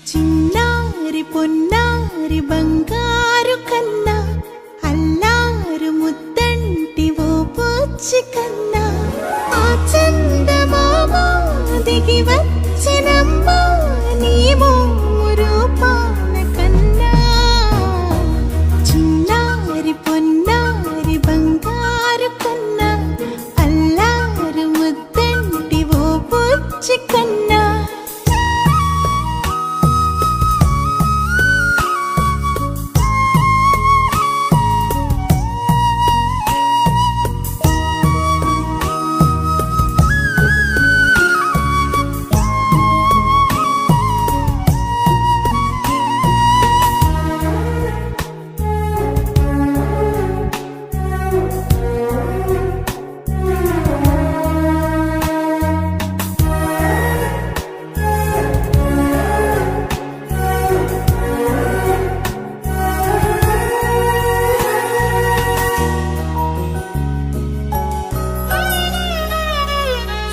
చిన్నారి పొన్నారి బంగారు కన్నా అల్లారు ముద్దంటి ఓ బుచ్చి కన్నా ఆ చందమామ దిగి వచ్చినమ్మా నీ రూపాల కన్నా చిన్నారి పొన్నారి బంగారు కన్నా అల్లారు ముద్దంటి ఓ బుచ్చి కన్నా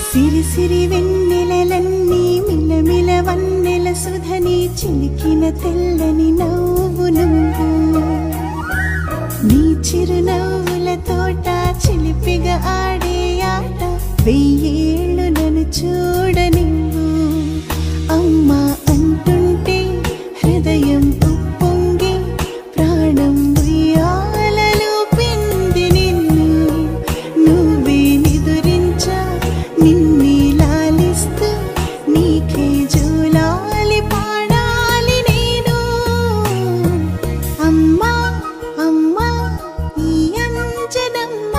సిరి సిరి వెన్నెలలన్నీ మిలమిల వన్నెల సుధని చిలికిన తెల్లని నవ్వు నువ్వు నీ చిరునవ్వుల తోట చిలిపిగా ఆడే ఆట వెయ్యేళ్ళు నన్ను చూడనివ్వు అమ్మా అంటుంటే హృదయం ఉప్పొంగి ప్రాణం ఉయ్యాలలో పిండి నిన్ను నువ్వే నిదురించా నిన్నే లాలిస్తూ నీకే జూలాలి పాడాలి నేను అమ్మా అమ్మా ఈ అంజనమ్మ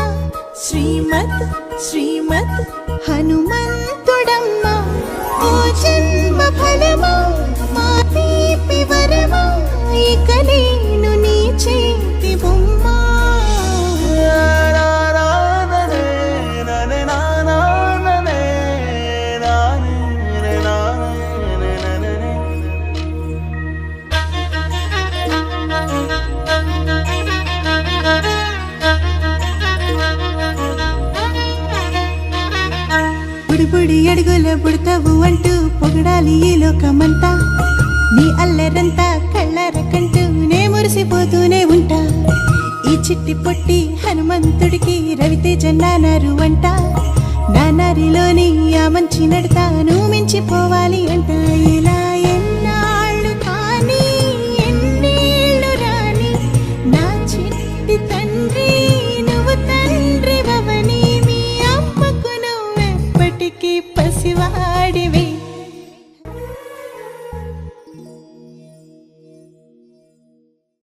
శ్రీమత్ శ్రీమత్ హనుమంతుడమ్మ ఓ జన్మ ఫలమా మా తీపి వరమా ఇక నేను నీ చేతి బొమ్మ బుడి అడుగుల బుడతావు అంటూ పొగడాలి ఈ లోకమంతా నీ అల్లరంతా కళ్ళరకంటూ నే మురిసిపోతూనే ఉంటా ఈ చిట్టి పొట్టి హనుమంతుడికి రవితేజ నానారు అంట నానారిలోని ఆ మంచి నడతా నువ్వు మించిపోవాలి అంట ఇలా